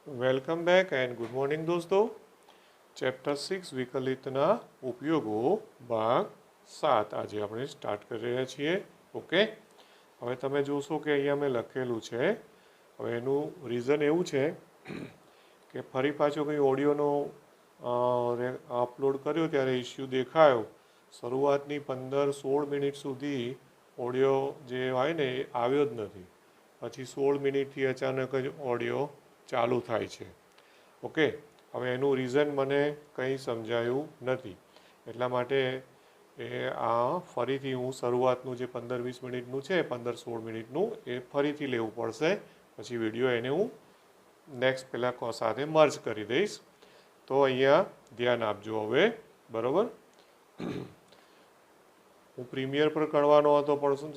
Welcome back and good morning દોસ્તો. Chapter 6 વિકલિતના ઉપયોગો ભાગ 7 આજે આપણે સ્ટાર્ટ કરી રહ્યા છીએ. ઓકે, હવે તમે જોશો કે અહીંયા મેં લખેલું છે. હવે એનું રીઝન એવું છે કે ફરી પાછો કંઈ ઓડિયોનો અપલોડ કર્યો ત્યારે ઇસ્યુ દેખાયો. શરૂઆતની 15-16 મિનિટ સુધી ઓડિયો જે હોય ને એ આવ્યો જ નથી. પછી 16 મિનિટથી અચાનક જ ઓડિયો ચાલુ થાય છે. ઓકે, હવે એનું રીઝન મને કંઈ સમજાયું નથી, એટલા માટે આ ફરીથી હું શરૂઆતનું જે 15-20 મિનિટનું છે, 15-16 મિનિટનું એ ફરીથી લેવું પડશે. પછી વિડીયો એને હું નેક્સ્ટ પેલા સાથે મર્જ કરી દઈશ. તો અહીંયા ધ્યાન આપજો હવે, બરાબર. હું પ્રીમિયર પર કરવાનો હતો, પણ શું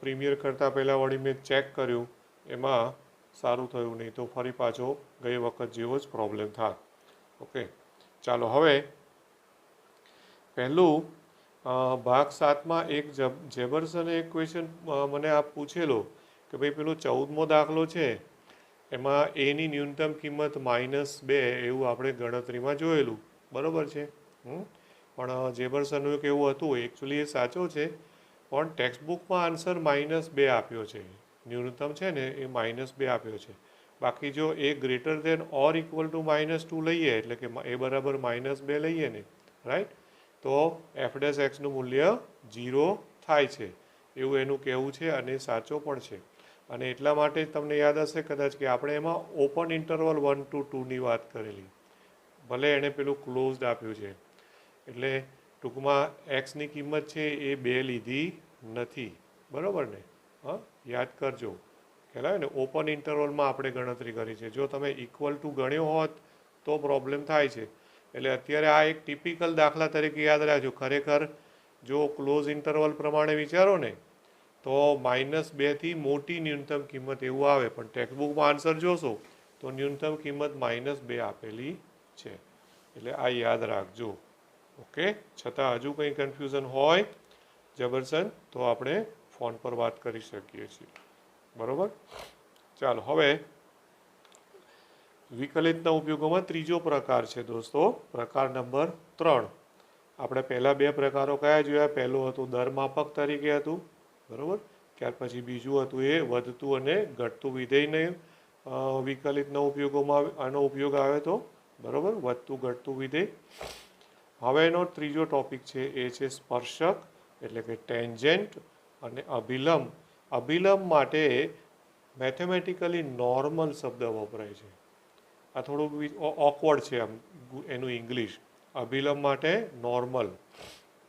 પ્રીમિયર કરતાં પહેલાં વળી મેં ચેક કર્યું, એમાં સારું થયું નહીં, તો ફરી પાછો ગઈ વખત જેવો જ પ્રોબ્લેમ થાય. ઓકે, ચાલો હવે પહેલું ભાગ 7માં એક જેબર્સને એક ક્વેશ્ચન મને આપ પૂછેલો કે ભાઈ પેલો 14મો દાખલો છે, એમાં એની ન્યૂનતમ કિંમત -2 એવું આપણે ગણતરીમાં જોયેલું, બરાબર છે. પણ જેબર્સનનું એક એવું હતું, એકચ્યુઅલી એ સાચો છે, પણ ટેક્સ્ટબુકમાં આન્સર -2 આપ્યો છે. ન્યૂનતમ છે ને એ -2 આપ્યો છે. બાકી જો એ greater than or equal to -2 લઈએ, એટલે કે એ બરાબર -2 લઈએ ને, રાઈટ, તો f'(x)નું મૂલ્ય 0 થાય છે, એવું એનું કહેવું છે, અને સાચો પણ છે. અને એટલા માટે તમને યાદ હશે કદાચ કે આપણે એમાં ઓપન ઇન્ટરવલ 1 to 2ની વાત કરેલી, ભલે એણે પેલું ક્લોઝડ આપ્યું છે. એટલે ટૂંકમાં એક્સની કિંમત છે એ 2 લીધી નથી, બરાબર ને. યાદ કરજો, કહેવાય ને ઓપન ઇન્ટરવલમાં આપણે ગણતરી કરી છે. જો તમે ઇક્વલ ટુ ગણ્યો હોત તો પ્રોબ્લેમ થાય છે. એટલે અત્યારે આ એક ટિપિકલ દાખલા તરીકે યાદ રાખજો. ખરેખર જો ક્લોઝ ઇન્ટરવલ પ્રમાણે વિચારો ને તો -2થી મોટી ન્યૂનતમ કિંમત એવું આવે, પણ ટેક્સ્ટબુકમાં આન્સર જોશો તો ન્યૂનતમ કિંમત -2 આપેલી છે. એટલે આ યાદ રાખજો. ઓકે, છતાં હજુ કંઈ કન્ફ્યુઝન હોય જબરસન તો આપણે ફોન પર વાત કરી શકીએ છીએ, બરાબર. ચાલો હવે વિકલિતના ઉપયોગોમાં ત્રીજો પ્રકાર છે દોસ્તો, પ્રકાર નંબર 3. આપણે પહેલાં 2 પ્રકારો કયા જોયા? પહેલું હતું દરમાપક તરીકે હતું, બરાબર. ત્યાર પછી બીજું હતું એ વધતું અને ઘટતું વિધેયને વિકલિતના ઉપયોગોમાં આનો ઉપયોગ આવે તો, બરાબર, વધતું ઘટતું વિધેય. હવે એનો ત્રીજો ટોપિક છે એ છે સ્પર્શક, એટલે કે ટેન્જન્ટ, અને અભિલંબ. અભિલંબ માટે મેથેમેટિકલી નોર્મલ શબ્દ વપરાય છે. આ થોડું ઓકવર્ડ છે આમ એનું ઇંગ્લિશ. અભિલંબ માટે નોર્મલ,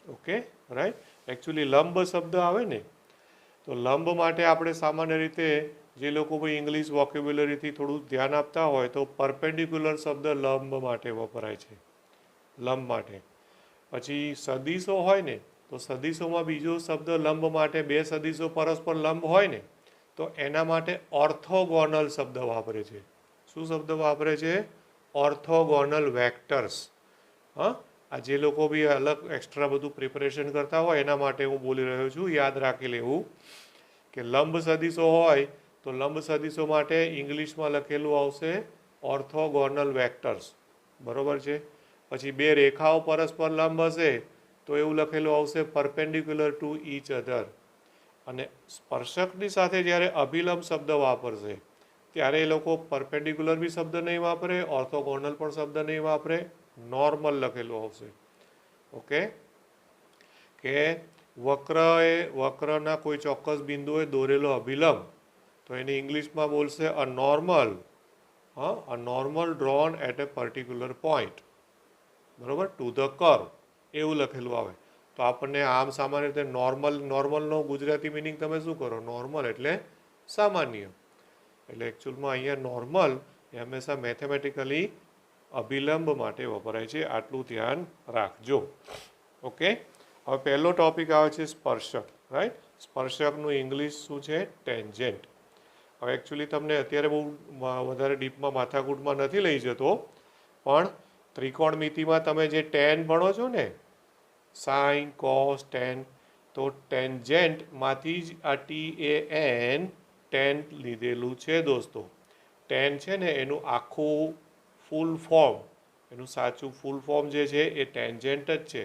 ઓકે, રાઈટ. એકચ્યુઅલી લંબ શબ્દ આવે ને, તો લંબ માટે આપણે સામાન્ય રીતે જે લોકો ભાઈ ઇંગ્લિશ વોકેબ્યુલરીથી થોડું ધ્યાન આપતા હોય તો પરપેન્ડિક્યુલર શબ્દ લંબ માટે વપરાય છે, લંબ માટે. પછી સદીશો હોય ને, તો સદીશોમાં બીજો શબ્દ લંબ માટે, 2 સદીશો પરસ્પર લંબ હોય ને તો એના માટે ઓર્થોગોનલ શબ્દ વાપરે છે. શું શબ્દ વાપરે છે? Orthogonal vectors. આ જે લોકો બી અલગ એક્સ્ટ્રા બધું પ્રિપરેશન કરતા હોય એના માટે હું બોલી રહ્યો છું, યાદ રાખી લેવું કે લંબ સદીશો હોય તો લંબ સદીશો માટે ઇંગ્લિશમાં લખેલું આવશે ઓર્થોગોનલ વેક્ટર્સ, બરાબર છે. પછી 2 રેખાઓ પરસ્પર લંબ હશે તો એવું લખેલું આવશે પરપેન્ડિક્યુલર ટુ ઈચ અધર. અને સ્પર્શકની સાથે જ્યારે અભિલંબ શબ્દ વાપરશે ત્યારે એ લોકો પરપેન્ડિક્યુલર બી શબ્દ નહીં વાપરે, ઓર્થોગોનલ પણ શબ્દ નહીં વાપરે, નોર્મલ લખેલું આવશે. ઓકે, કે વક્રના કોઈ ચોક્કસ બિંદુએ દોરેલો અભિલંબ, તો એને ઇંગ્લિશમાં બોલશે a normal drawn at a particular point, બરાબર, ટુ ધ કર્વ, એવું લખેલું આવે. તો આપણને આમ સામાન્ય રીતે નોર્મલનો ગુજરાતી મિનિંગ તમે શું કરો? નોર્મલ એટલે સામાન્ય. એટલે એકચ્યુઅલમાં અહીંયા નોર્મલ એ હંમેશા મેથેમેટિકલી અભિલંબ માટે વપરાય છે, આટલું ધ્યાન રાખજો. ઓકે, હવે પહેલો ટોપિક આવે છે સ્પર્શક, રાઈટ. સ્પર્શકનું ઇંગ્લિશ શું છે? ટેન્જન્ટ. હવે એકચ્યુઅલી તમને અત્યારે બહુ વધારે ડીપમાં માથાકૂટમાં નથી લઈ જતો, પણ ત્રિકોણમિતિમાં તમે જે ટેન ભણો છો ને, સાઇન, કોસ, ટેન, તો ટેન્જન્ટમાંથી જ આ TAN ટેન લીધેલું છે દોસ્તો. ટેન છે ને એનું આખું ફૂલ ફોર્મ, એનું સાચું ફૂલ ફોર્મ જે છે એ ટેન્જેન્ટ જ છે.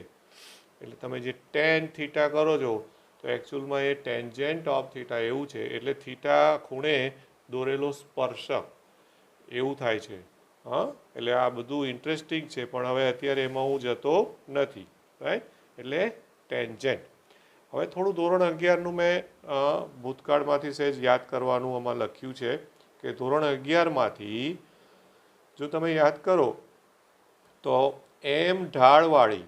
એટલે તમે જે ટેન થીટા કરો છો તો એકચ્યુઅલમાં એ ટેન્જેન્ટ ઓફ થીટા એવું છે. એટલે થીટા ખૂણે દોરેલો સ્પર્શક એવું થાય છે. હા, એટલે આ બધું ઇન્ટરેસ્ટિંગ છે, પણ હવે અત્યારે એમાં હું જતો નથી. રાઈટ, એટલે ટેન્જેન્ટ. હવે થોડું ધોરણ 11નું મેં ભૂતકાળમાંથી સહેજ યાદ કરવાનું આમાં લખ્યું છે કે ધોરણ 11માંથી જો તમે યાદ કરો તો એમ ઢાળવાળી,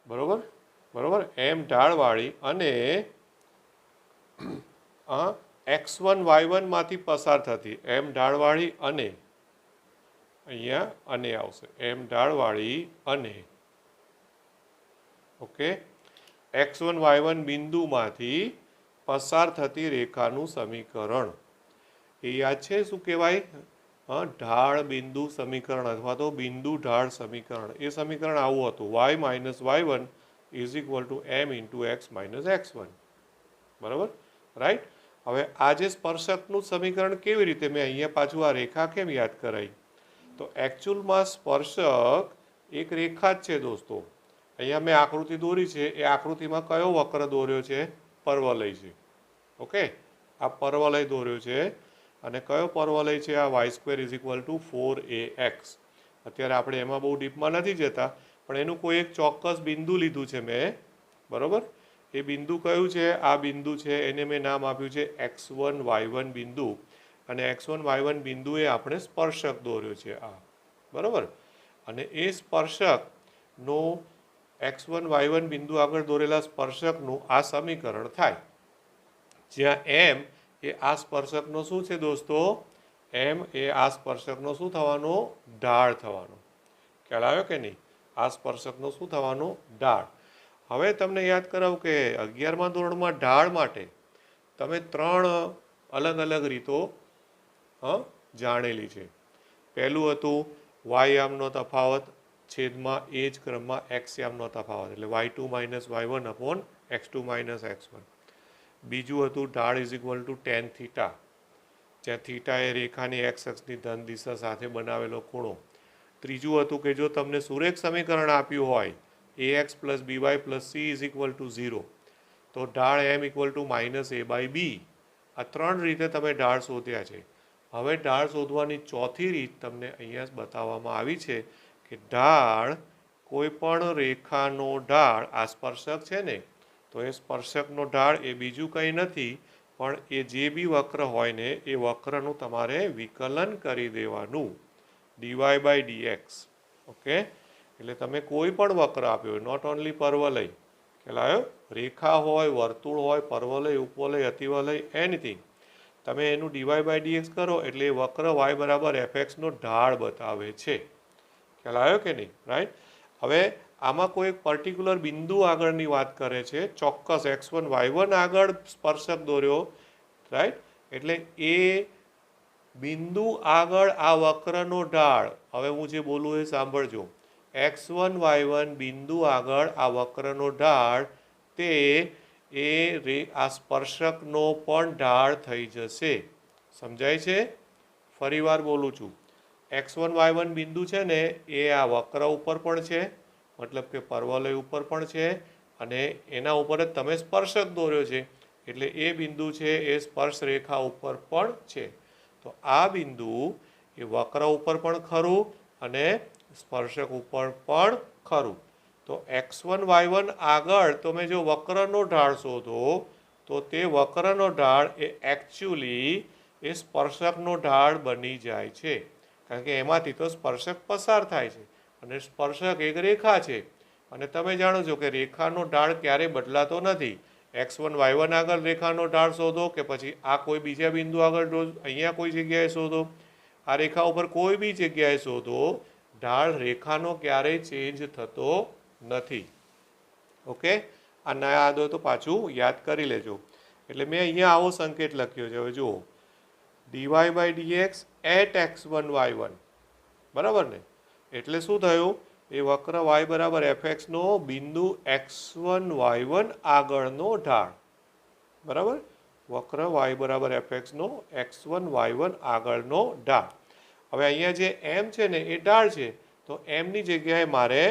બરોબર, એમ ઢાળવાળી અને x1 y1 માંથી પસાર થતી, એમ ઢાળવાળી અને અહીંયા અને આવશે, એમ ઢાળવાળી અને ઓકે x1 y1 બિંદુમાંથી પસાર થતી રેખાનું સમીકરણ એ યાદ છે. શું કહેવાય? ઢાળ બિંદુ સમીકરણ અથવા તો બિંદુ ઢાળ સમીકરણ. એ સમીકરણ આવું હતું, y minus y1 is equal two m into x minus x1. બરાબર, રાઈટ. હવે આ જે સ્પર્શકનું સમીકરણ કેવી રીતે, મેં અહીંયા પાછું આ રેખા કેમ યાદ કરાવી? તો એકચ્યુઅલમાં સ્પર્શક એક રેખા જ છે દોસ્તો. અહીંયા મેં આકૃતિ દોરી છે, એ આકૃતિમાં કયો વક્ર દોર્યો છે? પર્વલય છે. ઓકે, આ પર્વલય દોર્યો છે. અને કયો પર્વલય છે? આ y square is equal to 4ax. અત્યારે આપણે એમાં બહુ ડીપમાં નથી જતા, પણ એનું કોઈ એક ચોક્કસ બિંદુ લીધું છે મેં, બરાબર. એ બિંદુ કયું છે? આ બિંદુ છે, એને મેં નામ આપ્યું છે x1 y1 બિંદુ. અને x1 y1 બિંદુએ આપણે સ્પર્શક દોર્યો છે આ, બરાબર. અને એ સ્પર્શકનો x1 y1 બિંદુ આગળ દોરેલા સ્પર્શકનું આ સમીકરણ થાય, જ્યાં m એ આ સ્પર્શકનો શું છે દોસ્તો? m એ આ સ્પર્શકનો શું થવાનો? ઢાળ થવાનો. ખ્યાલ આવ્યો કે નહીં? આ સ્પર્શકનો શું થવાનો? ઢાળ. હવે તમને યાદ કરાવું કે 11મા ધોરણમાં ઢાળ માટે તમે 3 અલગ અલગ રીતો જાણેલી છે. પહેલું હતું y યામનો તફાવત છેદમાં એ જ ક્રમમાં x યામનો તફાવત, એટલે y2 minus y1 upon x2 minus x1. બીજું હતું ઢાળ is equal two ten theta, જ્યાં થીટા એ રેખાની એક્સ અક્ષની ધન દિશા સાથે બનાવેલો ખૂણો. ત્રીજું હતું કે જો તમને સુરેખ સમીકરણ આપ્યું હોય ax plus by plus c is equal to 0, તો ઢાળ m equal to minus a by B. આ 3 રીતે તમે ઢાળ શોધ્યા છે. હવે ઢાળ શોધવાની ચોથી રીત તમને અહીંયા બતાવવામાં આવી છે કે ઢાળ કોઈ પણ રેખાનો ઢાળ, આ સ્પર્શક છે ને, તો એ સ્પર્શકનો ઢાળ એ બીજું કંઈ નથી પણ એ જે બી વક્ર હોય ને એ વક્રનું તમારે વિકલન કરી દેવાનું, dy બાય dx. ઓકે, એટલે તમે કોઈ પણ વક્ર આપ્યો હોય, નોટ ઓનલી પર્વલય, ખ્યાલ આવ્યો? રેખા હોય, વર્તુળ હોય, પર્વલય, ઉપવલય, અતિવલય, એનીથિંગ, તમે એનું dy બાય dx કરો એટલે એ વક્ર y બરાબર fx નો ઢાળ બતાવે છે. ખ્યાલ આવ્યો કે નહીં? રાઈટ. હવે આમાં કોઈ એક પર્ટિક્યુલર બિંદુ આગળની વાત કરે છે, ચોક્કસ x1 y1 આગળ સ્પર્શક દોર્યો, રાઈટ. એટલે એ બિંદુ આગળ આ વક્રનો ઢાળ, હવે હું જે બોલું એ સાંભળજો, x1 y1 બિંદુ આગળ આ વક્રનો ઢાળ તે આ સ્પર્શકનો પણ ઢાળ થઈ જશે. સમજાય છે? ફરી વાર બોલું છું, x1 y1 બિંદુ છે ને એ આ વક્ર ઉપર પણ છે, મતલબ કે પર્વલય ઉપર પણ છે, અને એના ઉપર જ તમે સ્પર્શક દોર્યો છે, એટલે એ બિંદુ છે એ સ્પર્શ રેખા ઉપર પણ છે. તો આ બિંદુ એ વક્ર ઉપર પણ ખરું અને સ્પર્શક ઉપર પણ ખરું. તો x1 y1 આગળ તમે જો વક્રનો ઢાળ શોધો તો તે વક્રનો ઢાળ એ એકચ્યુઅલી એ સ્પર્શકનો ઢાળ બની જાય છે, કારણ કે એમાંથી તો સ્પર્શક પસાર થાય છે અને સ્પર્શક એક રેખા છે. અને તમે જાણો છો કે રેખાનો ઢાળ ક્યારેય બદલાતો નથી. x1 y1 આગળ રેખાનો ઢાળ શોધો કે પછી આ કોઈ બીજા બિંદુ આગળ અહીંયા કોઈ જગ્યાએ શોધો, આ રેખા ઉપર કોઈ બી જગ્યાએ શોધો, ઢાળ રેખાનો ક્યારેય ચેન્જ થતો નથી. ઓકે, આ ના યાદ હોય તો પાછું યાદ કરી લેજો. એટલે મેં અહીંયા આવો સંકેત લખ્યો છે. હવે જુઓ, dy by dx at x1 y1, બરાબર ને? એટલે શું થયું? એ વક્ર y બરાબર fx નો બિંદુ x1 y1 આગળનો ઢાળ, બરાબર. વક્ર y બરાબર fxનો x1 y1 આગળનો ઢાળ. હવે અહીંયા જે m છે ને એ ઢાળ છે, તો m ની જગ્યાએ મારે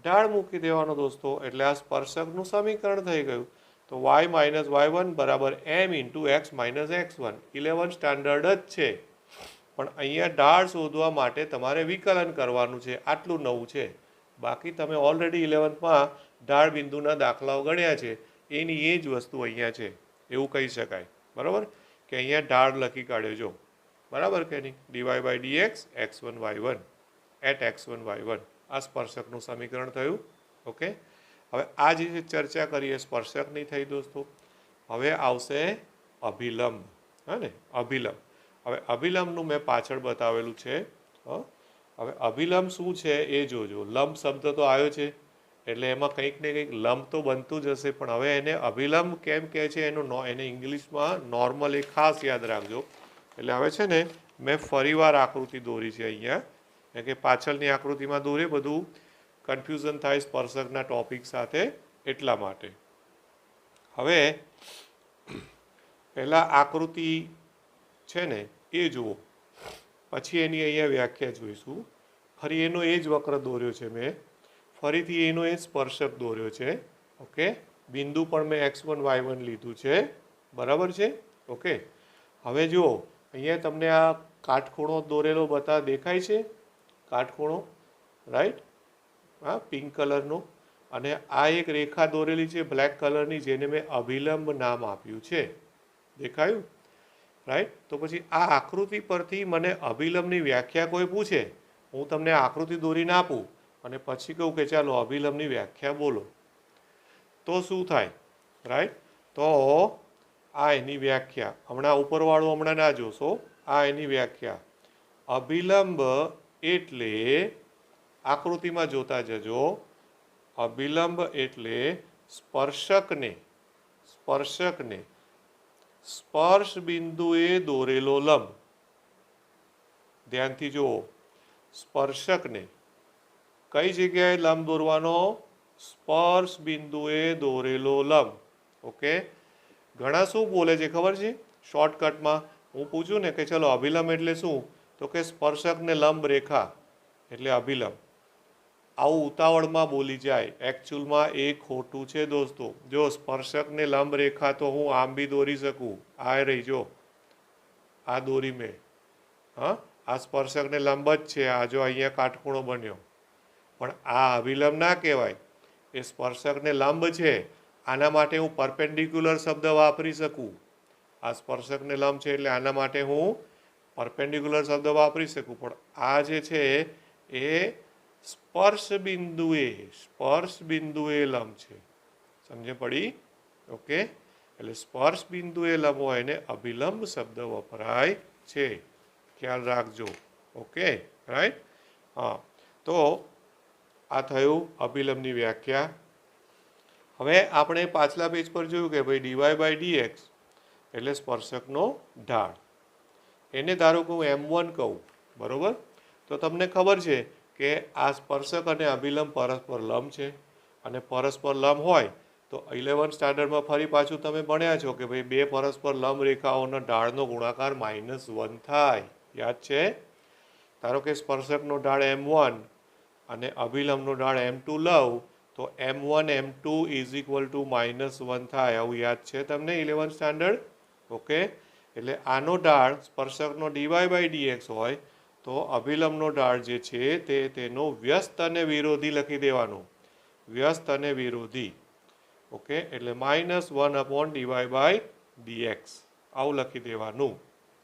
ઢાળ મૂકી દેવાનો દોસ્તો, એટલે આ સ્પર્શકનું સમીકરણ થઈ ગયું. તો y માઇનસ y1 બરાબર m into x minus x1. 11 standard જ છે, પણ અહીંયા ઢાળ શોધવા માટે તમારે વિકલન કરવાનું છે, આટલું નવું છે. બાકી તમે ઓલરેડી 11માં ઢાળ બિંદુના દાખલાઓ ગણ્યા છે, એની એ જ વસ્તુ અહીંયા છે, એવું કહી શકાય. બરાબર કે અહીંયા ઢાળ લખી કાઢ્યો જો, બરાબર કે નહીં? dy by dx x1 y1 at x1 y1 આ સ્પર્શકનું સમીકરણ થયું. ઓકે, હવે આ જે ચર્ચા કરીએ સ્પર્શકની થઈ દોસ્તો. હવે આવશે અભિલંબ. હા ને, અભિલંબ. હવે અભિલંબનું મેં પાછળ બતાવેલું છે. હવે અભિલંબ શું છે એ જોજો. લંબ શબ્દ તો આવ્યો છે, એટલે એમાં કંઈક ને કંઈક લંબ તો બનતું જ હશે, પણ હવે એને અભિલંબ કેમ કહે છે એને ઇંગ્લિશમાં નોર્મલી ખાસ યાદ રાખજો. એટલે હવે છે ને મેં ફરીવાર આકૃતિ દોરી છે અહીંયા, કે પાછળની આકૃતિમાં દોરે બધું કન્ફ્યુઝન થાય સ્પર્શકના ટોપિક સાથે, એટલા માટે. હવે પહેલાં આકૃતિ છે ને એ જુઓ, પછી એની અહીંયા વ્યાખ્યા જોઈશું. ફરી એનો એ જ વક્ર દોર્યો છે મેં, ફરીથી એનો એ સ્પર્શક દોર્યો છે. ઓકે, બિંદુ પણ મેં x1 y1 લીધું છે, બરાબર છે? ઓકે, હવે જુઓ અહીંયા તમને આ કાટખૂણો દોરેલો દેખાય છે, કાટખૂણો, રાઈટ? હા, પિંક કલરનો. અને આ એક રેખા દોરેલી છે બ્લેક કલરની, જેને મેં અભિલંબ નામ આપ્યું છે. દેખાયું? રાઈટ? તો પછી આ આકૃતિ પરથી મને અભિલંબની વ્યાખ્યા કોઈ પૂછે, હું તમને આકૃતિ દોરીને આપું અને પછી કહું કે ચાલો અભિલંબની વ્યાખ્યા બોલો, તો શું થાય? રાઈટ? તો આ એની વ્યાખ્યા, હમણાં ઉપરવાળું હમણાં ના જોશો, આ એની વ્યાખ્યા. અભિલંબ એટલે, આકૃતિમાં જોતા જજો, અભિલંબ એટલે સ્પર્શકને સ્પર્શ બિંદુએ દોરેલો લંબ. ધ્યાનથી જુઓ, સ્પર્શકને કઈ જગ્યાએ લંબ દોરવાનો? સ્પર્શ બિંદુએ દોરેલો લંબ. ઓકે, ઘણા શું બોલે છે ખબર છે? શોર્ટકટમાં હું પૂછું ને કે ચલો અભિલંબ એટલે શું, તો કે સ્પર્શકને લંબ રેખા એટલે અભિલંબ. આવું ઉતાવળમાં બોલી જાય, એકચ્યુઅલમાં એ ખોટું છે દોસ્તો. જો સ્પર્શકને લંબ રેખા તો હું આમ બી દોરી શકું, આ રહી જો, આ દોરી મેં. હા, આ સ્પર્શકને લંબ જ છે, આ જો અહીંયા કાટખૂણો બન્યો, પણ આ અભિલંબ ના કહેવાય, એ સ્પર્શકને લંબ છે. આના માટે હું પરપેન્ડિક્યુલર શબ્દ વાપરી શકું. આ સ્પર્શકને લંબ છે એટલે આના માટે હું પરપેન્ડિક્યુલર શબ્દ વાપરી શકું, પણ આ જે છે એ સ્પર્શ બિંદુએ લંબ છે. સમજે પડી? ઓકે, એટલે સ્પર્શ બિંદુએ લંબ હોય એને અભિલંબ શબ્દ વપરાય છે, ખ્યાલ રાખજો. Okay, right? હા, તો આ થયું અભિલંબની વ્યાખ્યા. હવે આપણે પાછલા પેજ પર જોયું કે ભાઈ dy બાય dx એટલે સ્પર્શકનો ઢાળ. એને ધારો કે હું m1 કહું, બરાબર? તો તમને ખબર છે કે આ સ્પર્શક અને અભિલંબ પરસ્પર લંબ છે, અને પરસ્પર લંબ હોય તો 11 સ્ટાન્ડર્ડમાં ફરી પાછું તમે ભણ્યા છો કે ભાઈ બે પરસ્પર લંબ રેખાઓના ઢાળનો ગુણાકાર -1 થાય. યાદ છે? ધારો કે સ્પર્શકનો ઢાળ m1 અને અભિલંબનો ઢાળ m2 લઉં, તો m1 m2 is equal two -1 થાય. આવું યાદ છે તમને 11 સ્ટાન્ડર્ડ? ઓકે, એટલે આનો ઢાળ સ્પર્શકનો dy બાય dx હોય તો અભિલંબનો ઢાળ જે છે તે તેનો વ્યસ્ત અને વિરોધી લખી દેવાનો, વ્યસ્ત અને વિરોધી. ઓકે, એટલે -1 dy બાય dx આવું લખી દેવાનું,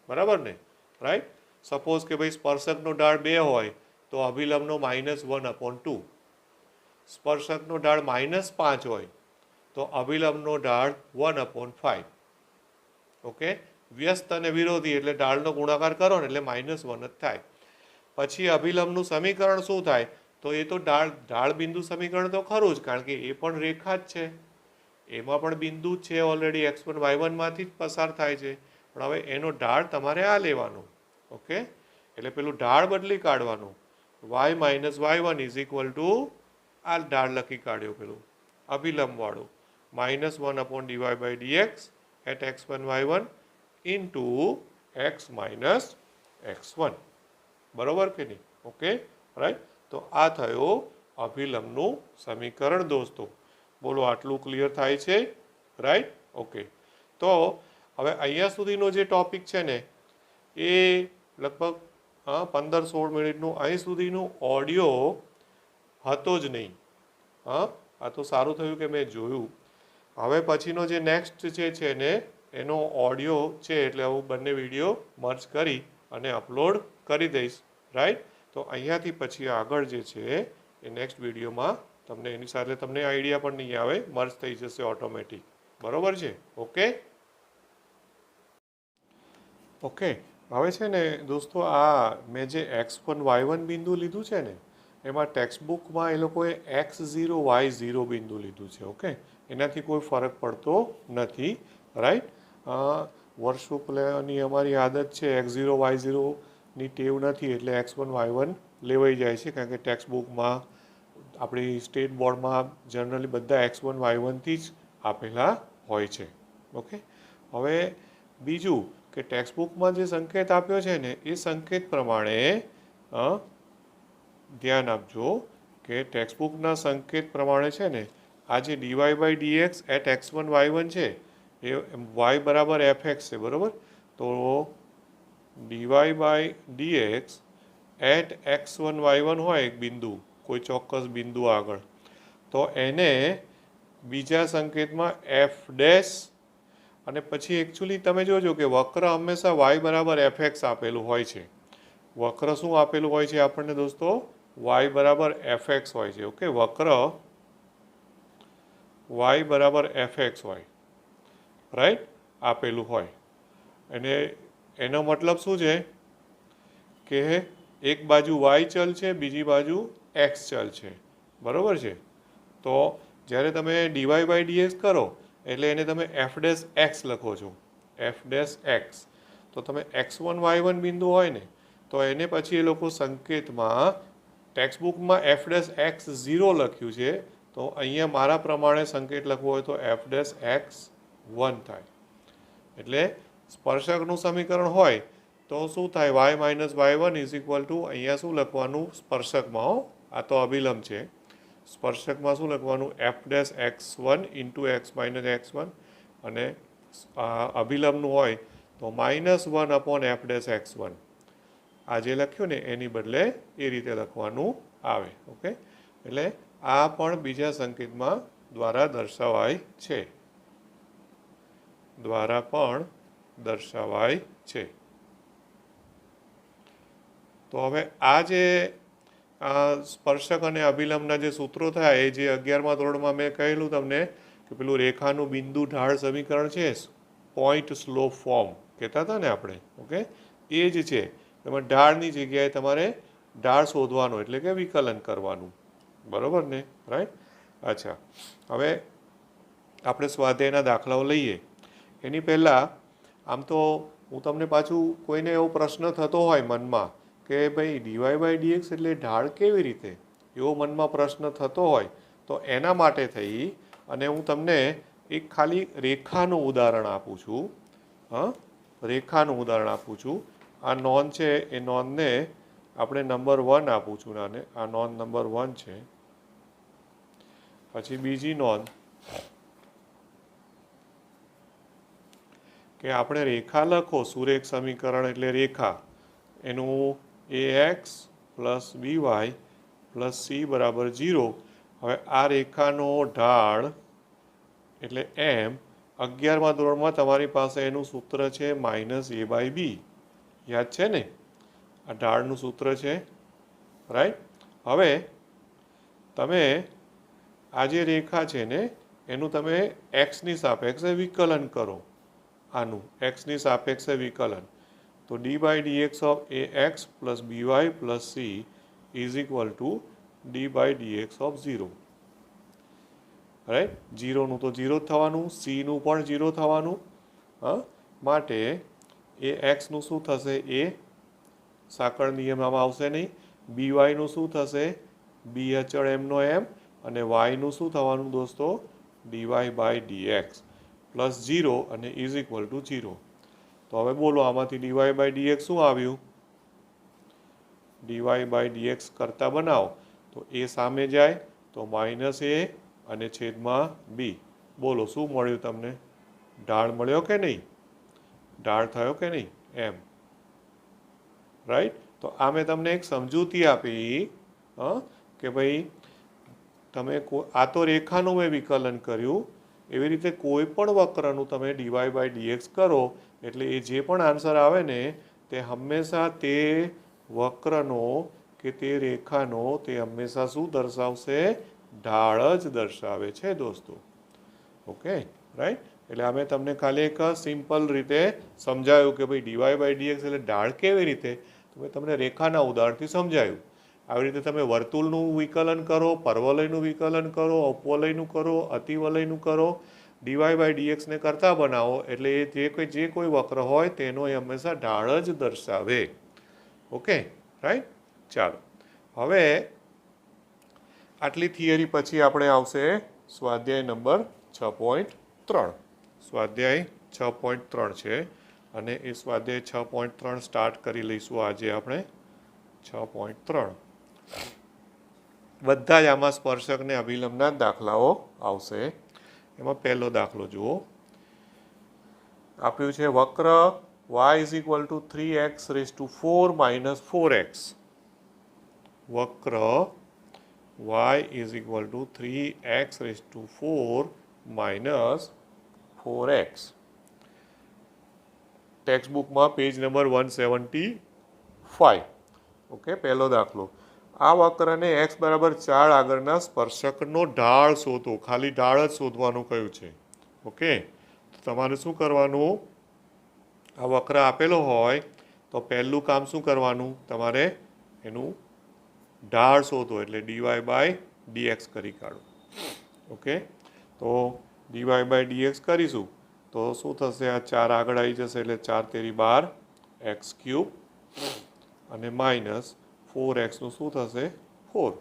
બરાબર ને? રાઈટ? સપોઝ કે ભાઈ સ્પર્શકનો ઢાળ 2 હોય તો અભિલંબનો -1/2. સ્પર્શકનો ઢાળ -5 હોય તો અભિલંબનો ઢાળ 1/5. ઓકે, વ્યસ્ત અને વિરોધી એટલે ઢાળનો ગુણાકાર કરો ને એટલે -1 જ થાય. પછી અભિલંબનું સમીકરણ શું થાય? તો એ તો ઢાળ બિંદુ સમીકરણ તો ખરું જ, કારણ કે એ પણ રેખા જ છે, એમાં પણ બિંદુ જ છે, ઓલરેડી x1 y1 માંથી જ પસાર થાય છે. પણ હવે એનો ઢાળ તમારે આ લેવાનો. ઓકે, એટલે પેલું ઢાળ બદલી કાઢવાનું, y minus y1 is equal to આ ઢાળ લખી કાઢ્યો પેલું અભિલંબ વાળું, -1 dy by dx at x1 y1 into x minus x1, બરોબર કે નહીં? Okay, right. તો આ થયો અભિલંબનું સમીકરણ દોસ્તો. બોલો, આટલું ક્લિયર થાય છે? રાઈટ. ઓકે. તો હવે અહીંયા સુધીનો જે ટોપિક છે ને એ લગભગ 15-16 મિનિટનું અહીં સુધીનું ઓડિયો હતો જ નહીં. આ તો સારું થયું કે મેં જોયું. હવે પછીનો જે નેક્સ્ટ છે ને એનો ઓડિયો છે, એટલે હું બંને વિડીયો મર્જ કરી અને અપલોડ કરી દઈશ. રાઈટ. તો અહીંયાથી પછી આગળ જે છે એ નેક્સ્ટ વિડીયોમાં તમને એની સાથે તમને આઈડિયા પણ નહીં આવે, મર્જ થઈ જશે ઓટોમેટિક. બરોબર છે? ઓકે. ઓકે, હવે છે ને દોસ્તો, આ મેં જે x1 y1 બિંદુ લીધું છે ને એમાં ટેક્સ્ટબુકમાં એ લોકોએ x0 y0 બિંદુ લીધું છે. ઓકે, એનાથી કોઈ ફરક પડતો નથી. રાઈટ. વર્ષો પહેલાંની અમારી આદત છે, x0 y0ની ટેવ નથી એટલે x1 y1 લેવાઈ જાય છે, કારણ કે ટેક્સ્ટબુકમાં આપણી સ્ટેટ બોર્ડમાં જનરલી બધા x1 y1થી જ આપેલા હોય છે. ઓકે, હવે બીજું કે ટેક્સ્ટબુકમાં જે સંકેત આપ્યો છે ને એ સંકેત પ્રમાણે ધ્યાન આપજો કે ટેક્સ્ટબુકના સંકેત પ્રમાણે છે ને આ જે dy by dx at x1 y1 છે એ y બરાબર fx છે. બરાબર. તો dy by dx at x1 y1 હોય એક બિંદુ, કોઈ ચોક્કસ બિંદુ આગળ, તો એને બીજા સંકેતમાં f ડેશ, અને પછી એકચ્યુઅલી તમે જોજો કે વક્ર હંમેશા y બરાબર fx આપેલું હોય છે. વક્ર શું આપેલું હોય છે આપણને દોસ્તો? y બરાબર fx હોય છે. ઓકે, વક્ર y બરાબર fx હોય, રાઈટ, આપેલું હોય. અને એનો મતલબ શું છે કે એક બાજુ y ચલ છે, બીજી બાજુ x ચલ છે. બરાબર છે? તો જ્યારે તમે dy બાય dx કરો એટલે એને તમે f ડેશ x લખો છો, f ડેશ x. તો તમે x1 y1 બિંદુ હોય ને તો એને પછી એ લોકો સંકેતમાં ટેક્સ્ટબુકમાં f ડેશ x 0 લખ્યું છે, તો અહીંયા મારા પ્રમાણે સંકેત લખવો હોય તો f ડેશ x 1 થાય. એટલે સ્પર્શકનું સમીકરણ હોય તો શું થાય? y minus y1 is equal two, અહીંયા શું લખવાનું સ્પર્શકમાં? આ તો અભિલંબ છે. સ્પર્શકમાં શું લખવાનું? f dash x1 into x minus x1, અને અભિલંબનું હોય તો -1 અપોન f ડેશ x1. આ જે લખ્યું ને એની બદલે એ રીતે લખવાનું આવે. ઓકે, એટલે આ પણ બીજા સંકેતમાં દ્વારા દર્શાવાય છે, દ્વારા પણ દર્શાવાય છે. તો હવે આ જે સ્પર્શક અને અભિલંબના જે સૂત્રો થયા એ જે 11મા ધોરણમાં મેં કહેલું તમને કે પેલું રેખાનું બિંદુ ઢાળ સમીકરણ છે, પોઈન્ટ સ્લોપ ફોર્મ કહેતા હતા ને આપણે. ઓકે, એ જ છે. એમાં ઢાળની જગ્યાએ તમારે ઢાળ શોધવાનો એટલે કે વિકલન કરવાનું. બરાબર ને? રાઈટ. અચ્છા, હવે આપણે સ્વાધ્યાયના દાખલાઓ લઈએ. એની પહેલાં આમ તો હું તમને પાછું કોઈને એવો પ્રશ્ન થતો હોય મનમાં કે ભાઈ dy બાય dx એટલે ઢાળ કેવી રીતે, એવો મનમાં પ્રશ્ન થતો હોય તો એના માટે થઈ અને હું તમને એક ખાલી રેખાનું ઉદાહરણ આપું છું. રેખાનું ઉદાહરણ આપું છું. આ નોંધ છે એ નોંધને આપણે નંબર 1 આપું છું. આ નોંધ નંબર 1 છે. પછી બીજી નોંધ કે આપણે રેખા લખો, સુરેખ સમીકરણ એટલે રેખા, એનું ax plus by plus c બરાબર 0. હવે આ રેખાનો ઢાળ એટલે m 11મા ધોરણમાં તમારી પાસે એનું સૂત્ર છે -a બાય b. યાદ છે ને? આ ઢાળનું સૂત્ર છે. રાઈટ. હવે તમે આ જે રેખા છે ને એનું તમે એક્સની સાપેક્ષે વિકલન કરો. આનું એક્સની સાપેક્ષે વિકલન, તો D by dx of ax plus by plus c is equal to D by dx of 0. Right. 0નું તો 0 જ થવાનું, cનું પણ 0 થવાનું. માટે એ એક્સનું શું થશે? એ સાંકળ નિયમ આમાં આવશે નહીં. byનું શું થશે? b અચળ એમનો એમ, અને yનું શું થવાનું દોસ્તો? dy by dx. પ્લસ 0 અને ઇઝ ઇક્વલ ટુ 0. તો હવે બોલો આમાંથી ડીવાય બાય ડીએક્સ શું આવ્યું? ડીવાય બાય ડીએક્સ કરતા બનાવો તો એ સામે જાય તો માઇનસ એ અને છેદમાં બી. બોલો શું મળ્યું તમને? ઢાળ મળ્યો કે નહીં? ઢાળ થયો કે નહીં? એમ રાઈટ. તો આ મેં તમને એક સમજૂતી આપી કે ભાઈ તમે આ તો રેખાનું મેં વિકલન કર્યું, એવી રીતે કોઈ પણ વક્રનું તમે ડીવાય બાય ડીએક્સ કરો એટલે એ જે પણ આન્સર આવે ને તે હંમેશા તે વક્રનો કે તે રેખાનો તે હંમેશા શું દર્શાવશે? ઢાળ જ દર્શાવે છે દોસ્તો. Okay right. એટલે અમે તમને ખાલી એક સિમ્પલ રીતે સમજાયું કે ભાઈ ડીવાય બાય ડીએક્સ એટલે ઢાળ કેવી રીતે, તો મેં તમને રેખાના ઉદાહરણથી સમજાયું. આવી રીતે તમે વર્તુળનું વિકલન કરો, પરવલયનું વિકલન કરો, ઉપવલયનું કરો, અતિવલયનું કરો, ડીવાય બાય ડીએક્સને કરતા બનાવો એટલે એ જે કોઈ વક્ર હોય તેનો એ હંમેશા ઢાળ જ દર્શાવે. Okay right. ચાલો હવે આટલી થિયરી પછી આપણે આવશે સ્વાધ્યાય નંબર 6.3. સ્વાધ્યાય 6.3 છે અને એ સ્વાધ્યાય 6.3 સ્ટાર્ટ કરી લઈશું આજે આપણે. 6.3 બધા જ આમાં સ્પર્શક ને અભિલંબના દાખલાઓ આવશે. એમાં પહેલો દાખલો જુઓ. આપ્યું છે વક્ર y is equal to 3x⁴ - 4x. વક્ર y is equal to 3x⁴ - 4x. ટેક્સ્ટબુકમાં પેજ નંબર 175. ઓકે. પહેલો દાખલો. આ વક્રને x બરાબર 4 આગળના સ્પર્શકનો ઢાળ શોધો. ખાલી ઢાળ જ શોધવાનું કહ્યું છે. ઓકે. તો તમારે શું કરવાનું? આ વક્ર આપેલો હોય તો પહેલું કામ શું કરવાનું? તમારે એનું ઢાળ શોધો એટલે ડીવાય બાય ડીએક્સ કરી કાઢો. ઓકે. તો ડીવાય બાય ડીએક્સ કરીશું તો શું થશે? આ 4 આગળ આવી જશે એટલે 4 તેરી 12 x³ અને માઇનસ 4x નું શું થશે? 4.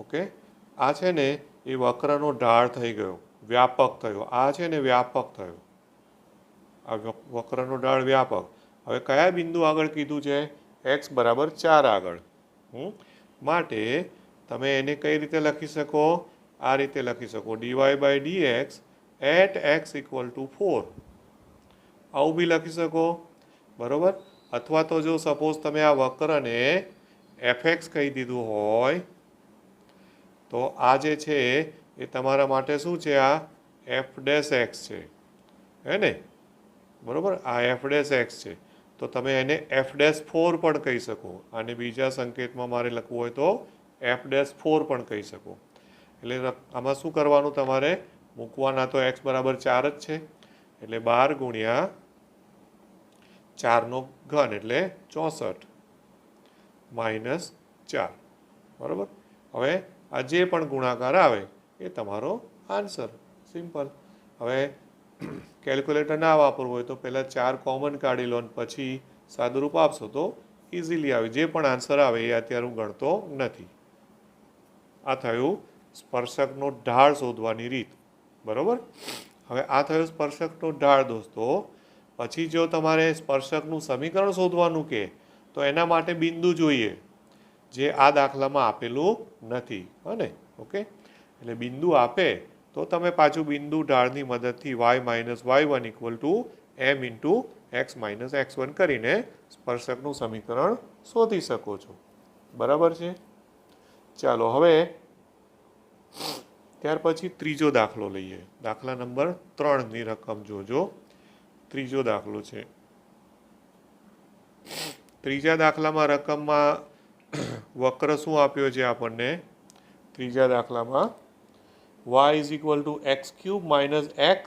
ઓકે. આ છે ને એ વક્રનો ઢાળ થઈ ગયો, વ્યાપક થયો. આ છે ને વ્યાપક થયો. આ વક્રનો ઢાળ વ્યાપક. હવે કયા બિંદુ આગળ કીધું છે? x બરાબર 4 આગળ. માટે તમે એને કઈ રીતે લખી શકો? આ રીતે લખી શકો dy by dx at x equal to 4. આવું બી લખી શકો. બરોબર. અથવા તો જો સપોઝ તમે આ વક્રને fx કહી દીધું હોય તો આ જે છે એ તમારા માટે શું છે? આ f'(x) છે, હે ને? બરોબર. આ f'(x) છે તો તમે એને f'(4) પણ કહી શકો. અને બીજા સંકેતમાં મારે લખવું હોય તો f'(4) પણ કહી શકો. એટલે આમાં શું કરવાનું? તમારે મૂકવાના તો x બરાબર 4 જ છે એટલે 12 ગુણ્યા 4 નો ઘન એટલે 64 માઇનસ 4. બરાબર. હવે આ જે પણ ગુણાકાર આવે એ તમારો આન્સર. સિમ્પલ. હવે કેલ્ક્યુલેટર ના વાપરવું હોય તો પહેલાં 4 કોમન કાઢી લો અને પછી સાદુરૂપ આપશો તો ઇઝીલી આવે. જે પણ આન્સર આવે એ અત્યારે હું ગણતો નથી. આ થયું સ્પર્શકનો ઢાળ શોધવાની રીત. બરાબર. હવે આ થયો સ્પર્શકનો ઢાળ દોસ્તો. પછી જો તમારે સ્પર્શકનું સમીકરણ શોધવાનું કે તો એના માટે બિંદુ જોઈએ જે આ દાખલામાં આપેલું નથી. હને? ઓકે. એટલે બિંદુ આપે તો તમે પાછું બિંદુ ઢાળની મદદથી y - y1 equal to m into x - x1 કરીને સ્પર્શકનું સમીકરણ શોધી શકો છો. બરાબર છે. ચાલો હવે ત્યાર પછી ત્રીજો દાખલો લઈએ. દાખલા નંબર 3ની રકમ જોજો. ત્રીજો દાખલો છે. ત્રીજા દાખલામાં રકમમાં વક્ર શું આપ્યો છે આપણને? ત્રીજા દાખલામાં y is equal two x³ - x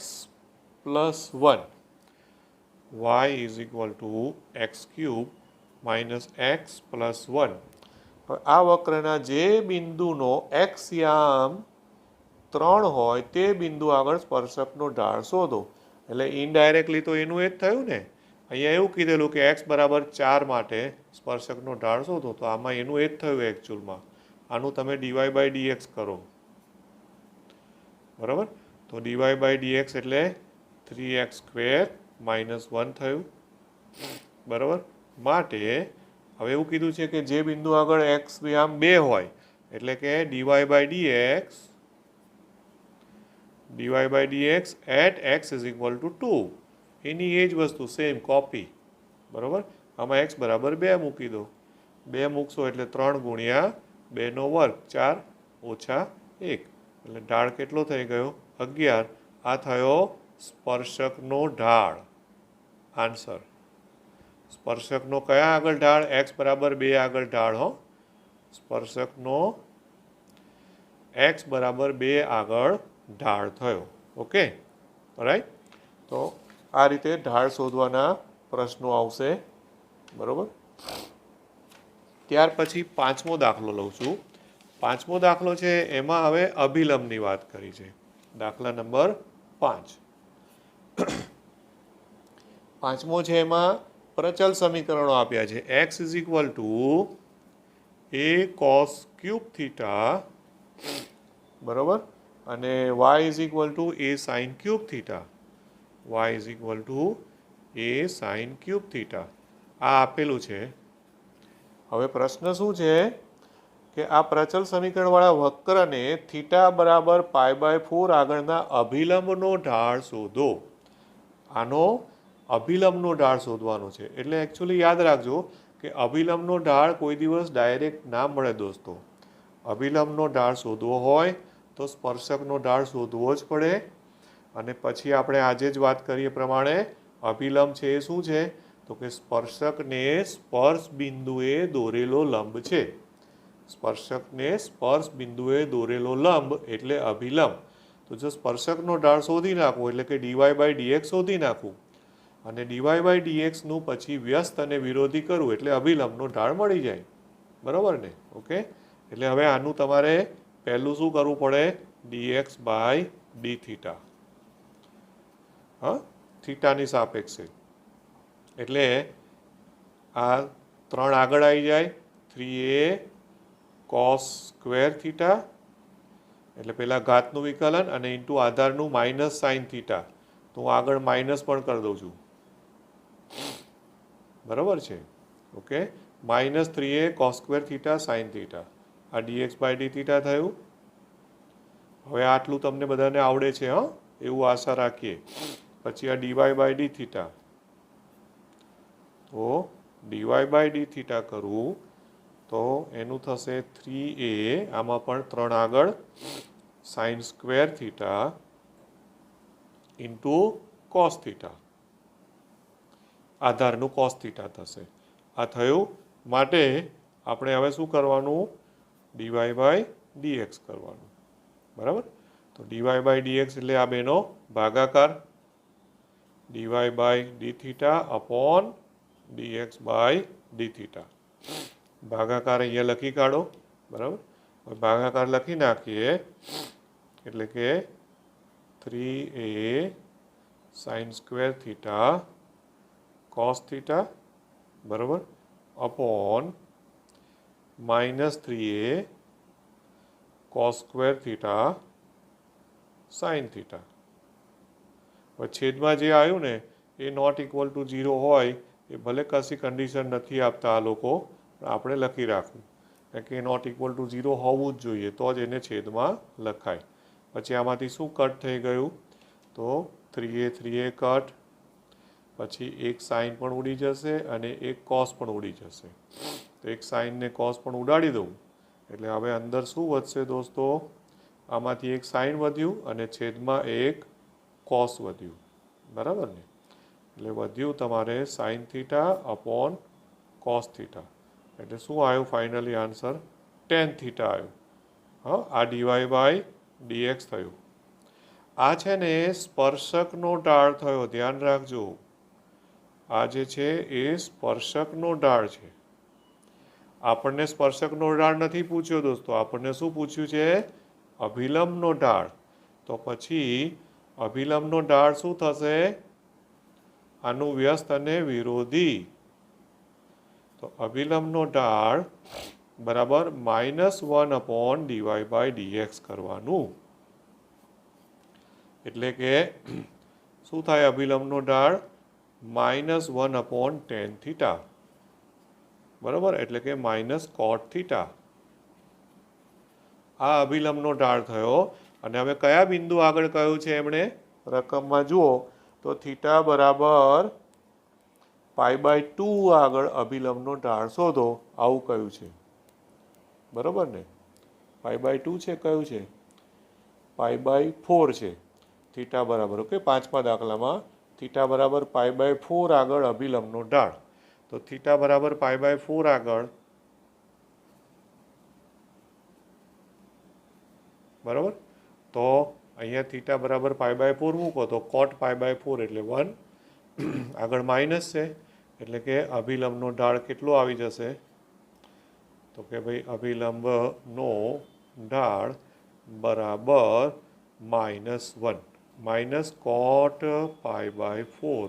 plus 1. y is equal two x³ - x plus 1. આ વક્રના જે બિંદુનો x યામ 3 હોય તે બિંદુ આગળ સ્પર્શકનો ઢાળ શોધો. એટલે ઇનડાયરેક્ટલી તો એનું એ જ થયું ને. અહીંયા એવું કીધેલું કે x બરાબર 4 માટે સ્પર્શકનો ઢાળ શોધો તો આમાં એનું એ જ થયું એકચ્યુઅલમાં. આનું તમે ડીવાય બાય ડીએક્સ કરો. બરાબર. તો ડીવાય બાય ડીએક્સ એટલે 3x² -1 થયું, બરાબર. માટે હવે એવું કીધું છે કે જે બિંદુ આગળ x આમ 2 હોય એટલે કે dy by dx at x is equal to 2, એની એ જ વસ્તુ સેમ કોપી, બરાબર. આમાં x બરાબર 2 મૂકી દો, 2 મૂકશો એટલે 3 ગુણ્યા 2 નો વર્ગ 4 ઓછા 1 એટલે ઢાળ કેટલો થઈ ગયો 11. આ થયો સ્પર્શકનો ઢાળ. આન્સર સ્પર્શકનો કયા આગળ ઢાળ? x બરાબર 2 આગળ ઢાળ. હો, સ્પર્શકનો x બરાબર 2 આગળ ઢાળ થયો. Okay, right. તો આ રીતે ઢાળ શોધવાના પ્રશ્નો આવશે, બરાબર. ત્યાર પછી 5મો દાખલો લઉં છું. 5મો દાખલો છે એમાં હવે અભિલંબની વાત કરી છે. દાખલા નંબર 5. 5મો છે એમાં પ્રચલ સમીકરણો આપ્યા છે. x is equal two a cos cube theta, બરાબર, અને y is equal two a sin cube theta. y is equal two a sin cube theta. આ આપેલું છે. હવે પ્રશ્ન શું છે કે આ પ્રચલ સમીકરણવાળા વક્રને થીટા બરાબર π/4 આગળના અભિલંબનો ઢાળ શોધો. આનો અભિલંબનો ઢાળ શોધવાનો છે. એટલે એકચ્યુઅલી યાદ રાખજો કે અભિલંબનો ઢાળ કોઈ દિવસ ડાયરેક્ટ ના મળે દોસ્તો. અભિલંબનો ઢાળ શોધવો હોય તો સ્પર્શકનો ઢાળ શોધવો જ પડે. અને પછી આપણે આજે જ વાત કરીએ પ્રમાણે અભિલંબ છે એ શું છે? તો કે સ્પર્શકને સ્પર્શ બિંદુએ દોરેલો લંબ છે. સ્પર્શકને સ્પર્શ બિંદુએ દોરેલો લંબ એટલે અભિલંબ. તો જો સ્પર્શકનો ઢાળ શોધી નાખવું એટલે કે ડીવાય બાય ડીએક્સ શોધી નાખવું અને ડીવાય બાય ડીએક્સનું પછી વ્યસ્ત અને વિરોધી કરવું એટલે અભિલંબનો ઢાળ મળી જાય, બરાબર ને? ઓકે, એટલે હવે આનું તમારે પહેલું શું કરવું પડે? dx by D theta. હા, થીટાની સાપેક્ષે. એટલે આ 3 આગળ આવી જાય, 3a cos સ્ક્વેર થીટા એટલે પેલા ઘાતનું વિકલન અને ઇન્ટુ આધારનું માઇનસ સાઇન થીટા. તો હું આગળ માઇનસ પણ કરી દઉં છું, બરાબર છે? Okay, -3a cos square theta sine theta. આ dx બાય ડી થીટા થયું. હવે આટલું તમને બધાને આવડે છે, હા, એવું આશા રાખીએ. પછી આ ડીવાય બાય ડી થીટા. તો ડીવાય બાય ડી થીટા કરું તો એનું થશે 3a, આમાં પણ 3 આગળ, sine square theta into cos theta. આધારનું કોસ થીટા થશે. આ થયું. માટે આપણે હવે શું કરવાનું? ડીવાય બાય ડીએક્સ કરવાનું, બરાબર. તો ડીવાય બાય ડીએક્સ એટલે આ બેનો ભાગાકાર, dy by D theta upon dx by D theta. ભાગાકાર અહીંયા લખી કાઢો, બરાબર. ભાગાકાર લખી નાખીએ એટલે કે 3a sine square theta cos theta, બરાબર, upon -3a cos square theta sine theta. હવે છેદમાં જે આવ્યું ને એ નોટ ઇક્વલ ટુ 0 હોય એ ભલે કશી કન્ડિશન નથી આપતા આ લોકો, પણ આપણે લખી રાખવું કે નોટ ઇક્વલ ટુ 0 હોવું જ જોઈએ, તો જ એને છેદમાં લખાય. પછી આમાંથી શું કટ થઈ ગયું? તો 3a કટ, પછી એક સાઇન પણ ઉડી જશે અને એક કોસ પણ ઉડી જશે. તો એક સાઇન ને કોસ પણ ઉડાડી દઉં એટલે હવે અંદર શું વધશે દોસ્તો? આમાંથી એક સાઇન વધ્યું અને છેદમાં એક કોસ વધ્યું, બરાબર ને? એટલે વધ્યું તમારે sine theta upon cos theta. એટલે શું આવ્યું ફાઇનલી આન્સર? tan થીટા આવ્યું. હા, આ ડીવાય બાય ડીએક્સ થયું. આ છે ને સ્પર્શકનો ઢાળ થયો, ધ્યાન રાખજો. આ જે છે એ સ્પર્શકનો ઢાળ છે. આપણને સ્પર્શકનો ઢાળ નથી પૂછ્યો દોસ્તો, આપણને શું પૂછ્યું છે? અભિલંબનો ઢાળ. તો પછી અભિલંબનો ઢાળ શું થશે? આનું વ્યસ્ત અને વિરોધી. તો અભિલંબનો ઢાળ બરાબર -1 અપોન ડીવાય બાય ડીએક્સ કરવાનું. એટલે કે શું થાય અભિલંબનો ઢાળ -1/tan થીટા, બરાબર, એટલે કે -cot થીટા. આ અભિલંબનો ઢાળ થયો. અને હવે કયા બિંદુ આગળ કહ્યું છે એમણે રકમમાં જુઓ તો થીટા બરાબર π/2 આગળ અભિલંબનો ઢાળ શોધો, આવું કહ્યું છે, બરાબર ને. π/2 છે, કયું છે? π/4 છે. થીટા બરાબર, ઓકે, પાંચમા દાખલામાં થીટા બરાબર π/4 આગળ અભિલંબનો ઢાળ. તો થીટા બરાબર π/4 આગળ, બરાબર, તો અહીંયા થીટા બરાબર π/4 મૂકો તો cot π/4 એટલે 1, આગળ માઇનસ છે એટલે કે અભિલંબનો ઢાળ કેટલો આવી જશે? તો કે ભાઈ અભિલંબનો ઢાળ બરાબર -1 cot π/4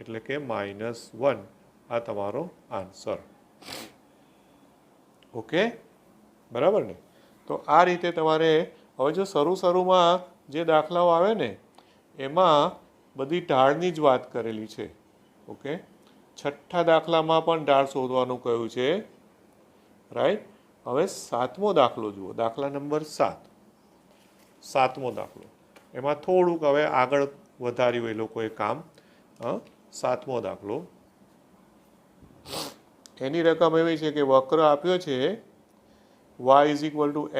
એટલે કે -1. આ તમારો આન્સર. ઓકે, બરાબર ને. તો આ રીતે તમારે હવે જો શરૂમાં જે દાખલાઓ આવે ને એમાં બધી ઢાળની જ વાત કરેલી છે. ઓકે, છઠ્ઠા દાખલામાં પણ ઢાળ શોધવાનું કહ્યું છે, રાઈટ. હવે સાતમો દાખલો જુઓ, દાખલા નંબર 7. સાતમો દાખલો, એમાં થોડુંક હવે આગળ વધાર્યું એ લોકોએ કામ. સાતમો દાખલો, એની રકમ એવી છે કે વક્ર આપ્યો છે y =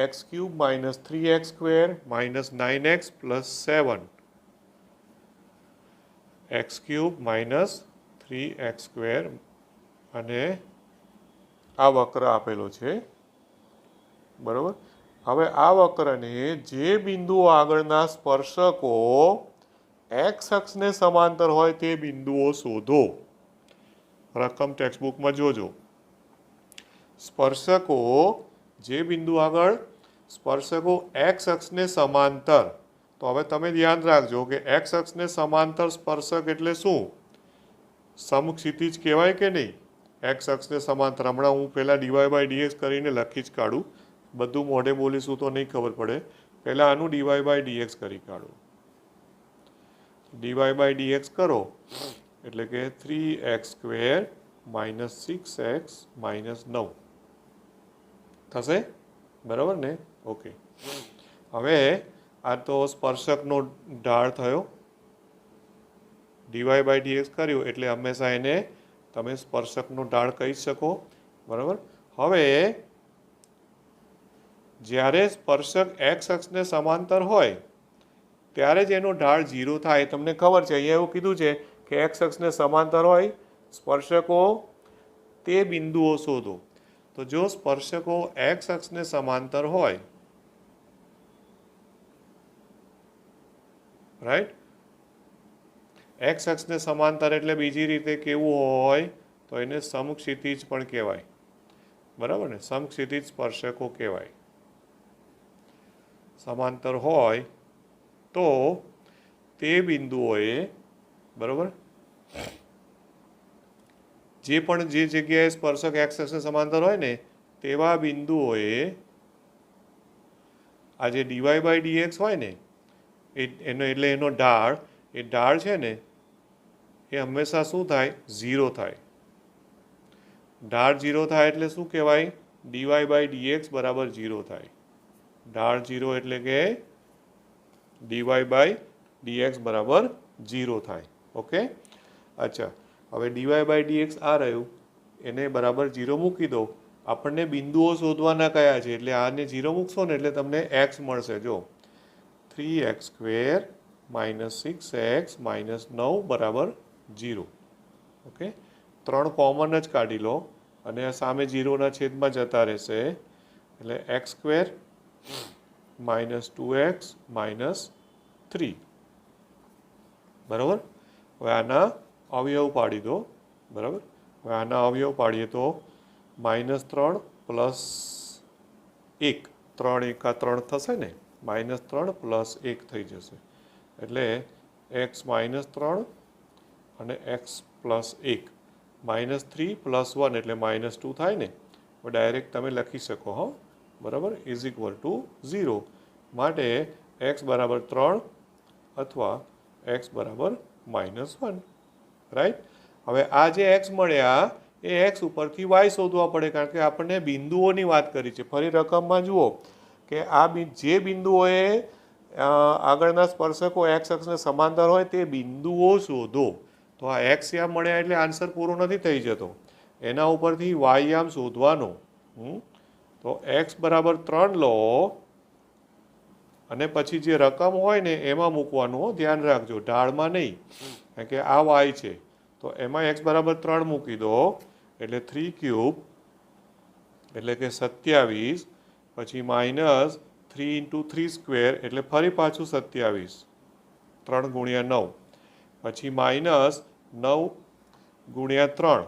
x³ - 3x² - 9x + 7, x³ - 3x², અને આ વક્ર આપેલો છે, બરાબર. હવે આ વક્રને જે બિંદુઓ આગળના સ્પર્શકો x અક્ષને સમાંતર હોય તે બિંદુઓ શોધો. રકમ ટેક્સ્ટબુકમાં જોજો. સ્પર્શકો, જે બિંદુ આગળ સ્પર્શકો x અક્ષને સમાંતર. તો હવે તમે ધ્યાન રાખજો કે x અક્ષને સમાંતર સ્પર્શક એટલે શું? સમક્ષિતિજ કહેવાય કે નહીં? x અક્ષને સમાંતર, હમણાં હું પહેલાં dy/dx કરીને લખી જ કાઢું, બધું મોઢે બોલીશું તો નહીં ખબર પડે. પહેલાં આનું dy/dx કરી કાઢું. dy/dx કરો એટલે કે 3x² - 6x - 9 થશે, બરાબર ને. ઓકે, હવે આ તો સ્પર્શકનો ઢાળ થયો. dy/dx કર્યું એટલે હંમેશા એને તમે સ્પર્શકનો ઢાળ કહી શકો, બરાબર. હવે જ્યારે સ્પર્શક x અક્ષને સમાંતર હોય ત્યારે જ એનો ઢાળ 0 થાય. તમને ખબર છે, અહીંયા એવું કીધું છે કે x અક્ષને સમાંતર હોય સ્પર્શકો તે બિંદુઓ શોધો. તો જો સ્પર્શકો x અક્ષને સમાંતર હોય, રાઈટ, x અક્ષને સમાંતર એટલે બીજી રીતે કેવું હોય તો એને સમક્ષિતિજ પણ કહેવાય, બરાબર ને. સમક્ષિતિજ સ્પર્શકો કહેવાય. સમાંતર હોય તો તે બિંદુઓએ, બરાબર, જે જગ્યાએ સ્પર્શક x અક્ષને સમાંતર હોય ને તેવા બિંદુઓએ આ જે dy/dx હોય ને એટલે એનો ઢાળ, એ ઢાળ છે ને એ હંમેશા શું થાય? 0 થાય. ઢાળ 0 થાય એટલે શું કહેવાય? dy/dx બરાબર 0 થાય. ઢાળ 0 એટલે કે dy/dx બરાબર 0 થાય. ઓકે, અચ્છા, હવે dy/dx આ રહ્યું, એને બરાબર 0 મૂકી દો. આપણને બિંદુઓ શોધવાના કયા છે એટલે આને 0 મૂકશો ને એટલે તમને x મળશે. જો 3x² - 6x - 9 બરાબર 0. ઓકે, 3 કોમન જ કાઢી લો અને સામે 0ના છેદમાં જતા રહેશે એટલે x² - 2x - 3, બરાબર. હવે આના અવયવ પાડી દો, બરાબર. હવે આના અવયવ પાડીએ તો -3 + 1, 3 × 3 થશે ને, -3 + 1 થઈ જશે એટલે x - 3 અને x + 1, -3 + 1 એટલે -2 થાય ને. ડાયરેક્ટ તમે લખી શકો, હો, બરાબર, = 0. માટે x બરાબર 3 અથવા એક્સ બરાબર -1, રાઈટ. હવે આ જે એક્સ મળ્યા એ એક્સ ઉપરથી વાય શોધવા પડે, કારણ કે આપણને બિંદુઓની વાત કરી છે. ફરી રકમમાં જુઓ કે આ જે બિંદુઓએ આગળના સ્પર્શકો એક્સ અક્ષને સમાંતર હોય તે બિંદુઓ શોધો. તો આ એક્સ યામ મળ્યા એટલે આન્સર પૂરો નથી થઈ જતો, એના ઉપરથી વાય યામ શોધવાનો. તો એક્સ બરાબર 3 લો અને પછી જે રકમ હોય ને એમાં મૂકવાનું, ધ્યાન રાખજો, ઢાળમાં નહીં, કારણ કે આ વાય છે તો એમાં એક્સ બરાબર 3 મૂકી દો એટલે 3³ એટલે કે 27, પછી -3 × 3² એટલે ફરી પાછું 27, 3 × 9, પછી -9 × 3,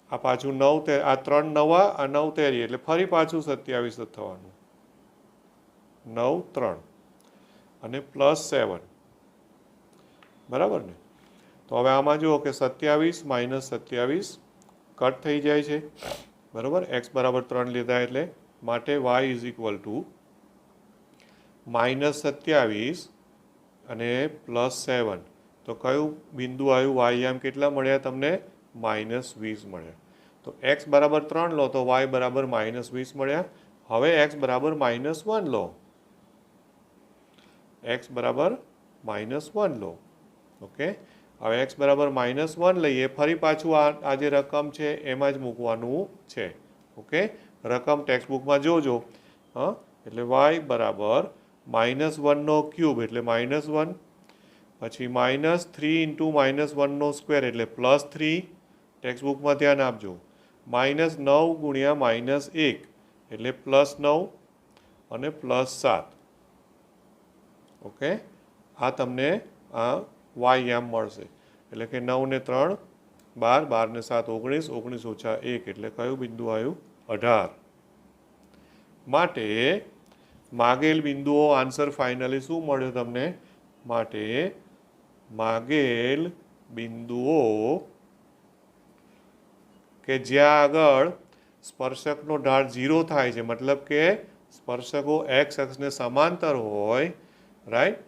આ પાછું 9, આ 3 નવા, આ 9 તેરી એટલે ફરી પાછું 27 થવાનું, 9 3 અને +7, બરાબર ને. તો હવે આમાં જુઓ કે 27 - 27 કટ થઈ જાય છે, બરાબર. એક્સ બરાબર 3 લીધા એટલે, માટે y = -27 અને +7. તો કયું બિંદુ આવ્યું? વાય યામ કેટલા મળ્યા તમને? -20 મળ્યા. તો એક્સ બરાબર 3 લો તો y બરાબર -20 મળ્યા. હવે એક્સ બરાબર -1 લો, એક્સ બરાબર -1 લો. ઓકે, હવે એક્સ બરાબર -1 લઈએ, ફરી પાછું આ જે રકમ છે એમાં જ મૂકવાનું છે. ઓકે, રકમ ટેક્સ્ટબુકમાં જોજો. એટલે y બરાબર -1³ એટલે -1, પછી -3 × -1² એટલે +3, ટેક્સ્ટબુકમાં ધ્યાન આપજો. -9 × -1 એટલે +9 અને +7. ઓકે, આ તમને આ વાય યામ મળશે. એટલે કે 9 ને 3 12, 12 ને 7 19, 19 - 1 એટલે કયું બિંદુ આવ્યું? 18. માટે માગેલ બિંદુઓ, આન્સર ફાઇનલી શું મળ્યો તમને? માટે માગેલ બિંદુઓ કે જ્યાં આગળ સ્પર્શકનો ઢાળ 0 થાય છે, મતલબ કે સ્પર્શકો એક્સ અક્ષને સમાંતર હોય, રાઈટ,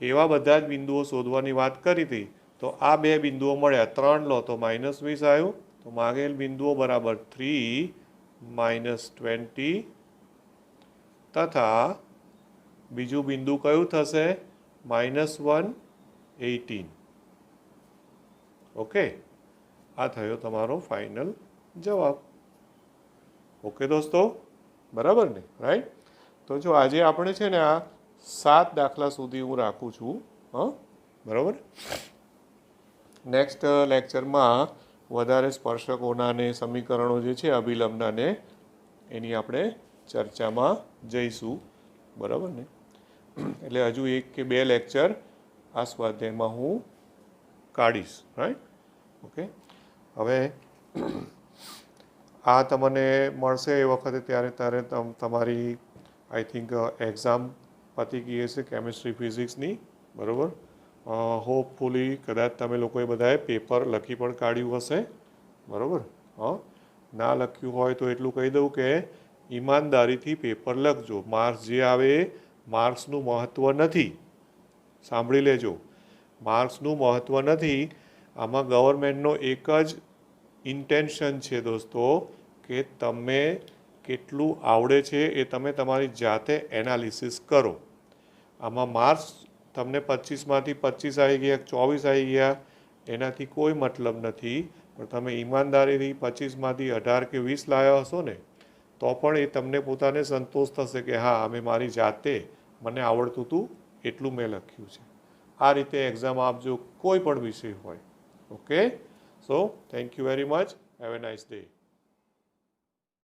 એવા બધા જ બિંદુઓ શોધવાની વાત કરી હતી. તો આ બે બિંદુઓ મળ્યા, 3 લો તો -20 આવ્યું. તો માગેલ બિંદુઓ બરાબર 3 - 20 તથા બીજું બિંદુ કયું થશે? -1 18. ઓકે, આ થયો તમારો ફાઇનલ જવાબ. ઓકે દોસ્તો, બરાબર ને, રાઈટ. તો જો આજે આપણે છે ને આ 7 દાખલા સુધી હું રાખું છું. બરાબર. નેક્સ્ટ લેક્ચરમાં વધારે સ્પર્શકોના ને સમીકરણો જે છે અભિલંબના ને એની આપણે ચર્ચામાં જઈશું, બરાબર ને. એટલે હજુ 1 કે 2 લેક્ચર આ સ્વાધ્યાયમાં હું કાઢીશ, રાઈટ. ઓકે, હવે આ તમને મળશે એ વખતે ત્યારે તમારી આઈ થિંક એક્ઝામ પતી ગઈ હશે કેમિસ્ટ્રી ફિઝિક્સની, બરાબર. હોપફુલી કદાચ તમે લોકોએ બધાએ પેપર લખી પણ કાઢ્યું હશે, બરાબર. ના લખ્યું હોય તો એટલું કહી દઉં કે ઈમાનદારીથી પેપર લખજો. માર્ક્સ જે આવે માર્ક્સનું મહત્ત્વ નથી, સાંભળી લેજો, માર્ક્સનું મહત્ત્વ નથી. આમાં ગવર્મેન્ટનો એક જ ઇન્ટેન્શન છે દોસ્તો કે તમે કેટલું આવડે છે એ તમે તમારી જાતે એનાલિસિસ કરો. આમાં માર્ક્સ તમને 25માંથી 25 આવી ગયા, 24 આવી ગયા, એનાથી કોઈ મતલબ નથી. પણ તમે ઈમાનદારીથી 25માંથી 18 કે 20 લાવ્યા હશો ને તો પણ એ તમને પોતાને સંતોષ થશે કે હા, અમે મારી જાતે મને આવડતું હતું એટલું મેં લખ્યું છે. આ રીતે એક્ઝામ આપજો કોઈ પણ વિષય હોય. Okay, so thank you very much. Have a nice day.